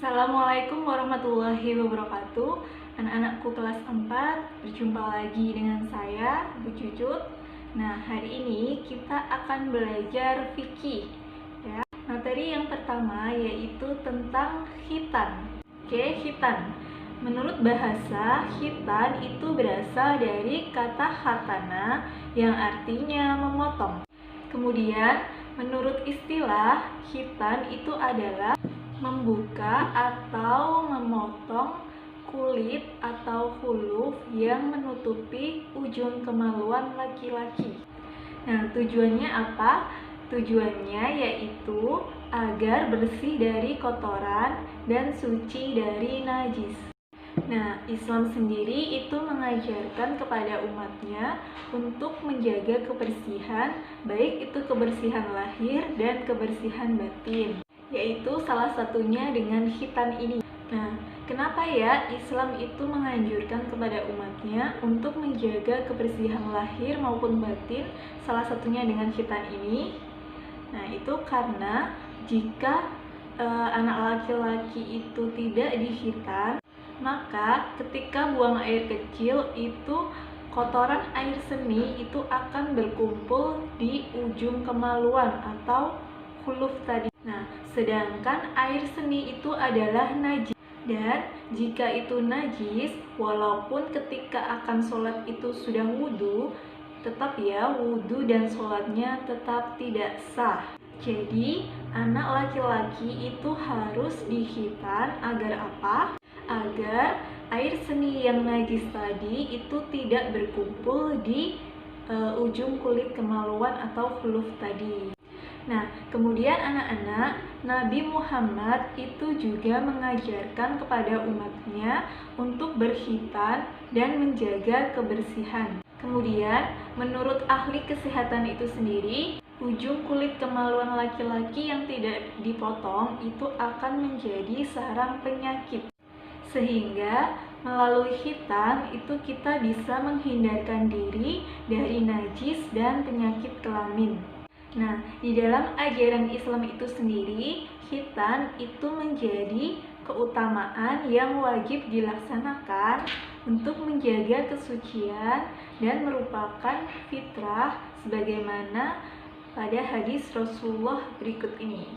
Assalamualaikum warahmatullahi wabarakatuh. Anak-anakku kelas 4, berjumpa lagi dengan saya, Bu Cucut. Nah, hari ini kita akan belajar fikih ya. Materi yang pertama yaitu tentang khitan. Oke, khitan. Menurut bahasa, khitan itu berasal dari kata khatana yang artinya memotong. Kemudian, menurut istilah, khitan itu adalah membuka atau memotong kulit atau khuluf yang menutupi ujung kemaluan laki-laki. Nah, tujuannya apa? Tujuannya yaitu agar bersih dari kotoran dan suci dari najis. Nah, Islam sendiri itu mengajarkan kepada umatnya untuk menjaga kebersihan, baik itu kebersihan lahir dan kebersihan batin, yaitu salah satunya dengan khitan ini. Nah, kenapa ya Islam itu menganjurkan kepada umatnya untuk menjaga kebersihan lahir maupun batin, salah satunya dengan khitan ini? Nah, itu karena jika anak laki-laki itu tidak dikhitan, maka ketika buang air kecil itu kotoran air seni itu akan berkumpul di ujung kemaluan atau khuluf tadi. Nah, sedangkan air seni itu adalah najis. Dan jika itu najis, walaupun ketika akan sholat itu sudah wudhu, tetap ya wudhu dan sholatnya tetap tidak sah. Jadi, anak laki-laki itu harus dikhitan agar apa? Agar air seni yang najis tadi itu tidak berkumpul di ujung kulit kemaluan atau khuluf tadi. Nah, kemudian anak-anak, Nabi Muhammad itu juga mengajarkan kepada umatnya untuk berkhitan dan menjaga kebersihan. Kemudian, menurut ahli kesehatan itu sendiri, ujung kulit kemaluan laki-laki yang tidak dipotong itu akan menjadi sarang penyakit. Sehingga melalui khitan itu kita bisa menghindarkan diri dari najis dan penyakit kelamin. Nah, di dalam ajaran Islam itu sendiri, khitan itu menjadi keutamaan yang wajib dilaksanakan untuk menjaga kesucian dan merupakan fitrah sebagaimana pada hadis Rasulullah berikut ini.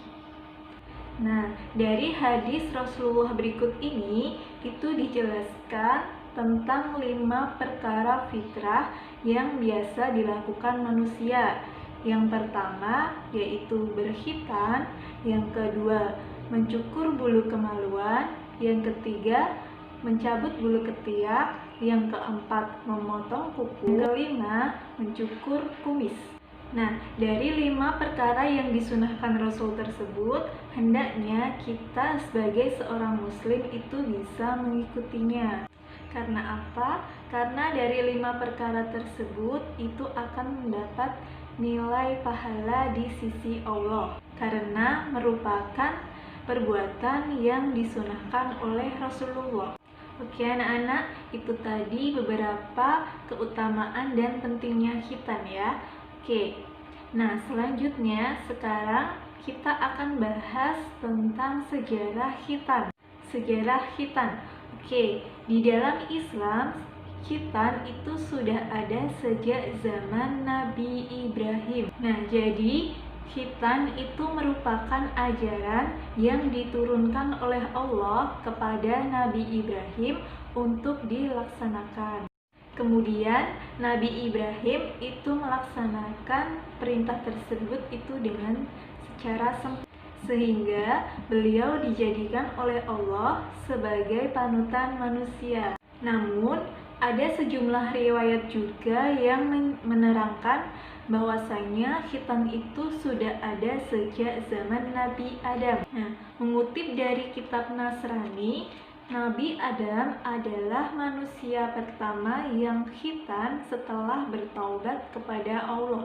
Nah, dari hadis Rasulullah berikut ini itu dijelaskan tentang 5 perkara fitrah yang biasa dilakukan manusia. Yang pertama yaitu berkhitan, yang kedua mencukur bulu kemaluan, yang ketiga mencabut bulu ketiak, yang keempat memotong kuku, kelima mencukur kumis. Nah, dari 5 perkara yang disunahkan Rasul tersebut, hendaknya kita sebagai seorang muslim itu bisa mengikutinya. Karena apa? Karena dari 5 perkara tersebut itu akan mendapat nilai pahala di sisi Allah, karena merupakan perbuatan yang disunahkan oleh Rasulullah. Oke anak-anak, itu tadi beberapa keutamaan dan pentingnya khitan ya. Oke, nah selanjutnya sekarang kita akan bahas tentang sejarah khitan. Sejarah khitan. Oke, di dalam Islam khitan itu sudah ada sejak zaman Nabi Ibrahim. Nah, jadi khitan itu merupakan ajaran yang diturunkan oleh Allah kepada Nabi Ibrahim untuk dilaksanakan. Kemudian Nabi Ibrahim itu melaksanakan perintah tersebut itu dengan secara sempurna, sehingga beliau dijadikan oleh Allah sebagai panutan manusia. Namun ada sejumlah riwayat juga yang menerangkan bahwasanya khitan itu sudah ada sejak zaman Nabi Adam. Nah, mengutip dari kitab Nasrani, Nabi Adam adalah manusia pertama yang khitan setelah bertaubat kepada Allah.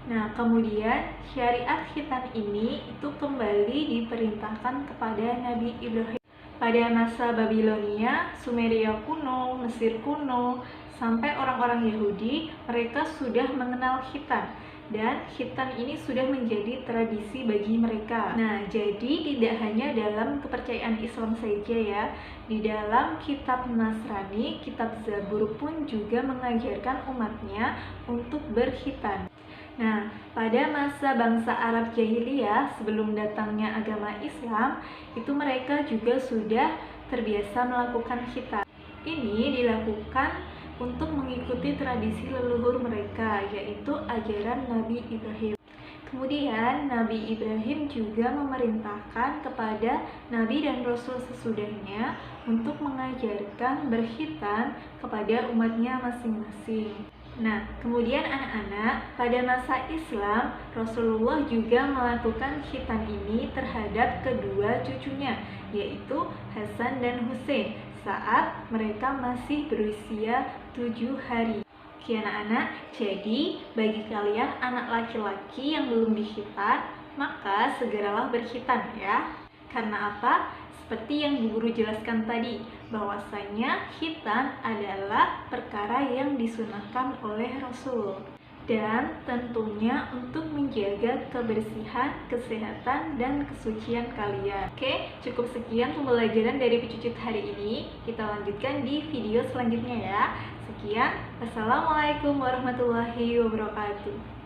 Nah, kemudian syariat khitan ini itu kembali diperintahkan kepada Nabi Ibrahim. Pada masa Babilonia, Sumeria kuno, Mesir kuno, sampai orang-orang Yahudi, mereka sudah mengenal khitan. dan khitan ini sudah menjadi tradisi bagi mereka. Nah, jadi tidak hanya dalam kepercayaan Islam saja ya, di dalam kitab Nasrani, kitab Zabur pun juga mengajarkan umatnya untuk berkhitan. Nah, pada masa bangsa Arab jahiliyah sebelum datangnya agama Islam, itu mereka juga sudah terbiasa melakukan khitan. Ini dilakukan untuk mengikuti tradisi leluhur mereka, yaitu ajaran Nabi Ibrahim. Kemudian Nabi Ibrahim juga memerintahkan kepada Nabi dan Rasul sesudahnya untuk mengajarkan berkhitan kepada umatnya masing-masing. Nah, kemudian anak-anak, pada masa Islam, Rasulullah juga melakukan khitan ini terhadap kedua cucunya, yaitu Hasan dan Hussein, saat mereka masih berusia 7 hari. Oke anak-anak, jadi bagi kalian anak laki-laki yang belum dikhitan, maka segeralah berkhitan ya. Karena apa? Seperti yang Bu Guru jelaskan tadi, bahwasanya khitan adalah perkara yang disunahkan oleh Rasul. Dan tentunya untuk menjaga kebersihan, kesehatan, dan kesucian kalian. Oke, cukup sekian pembelajaran dari Bu Cucut hari ini. Kita lanjutkan di video selanjutnya ya. Sekian, wassalamualaikum warahmatullahi wabarakatuh.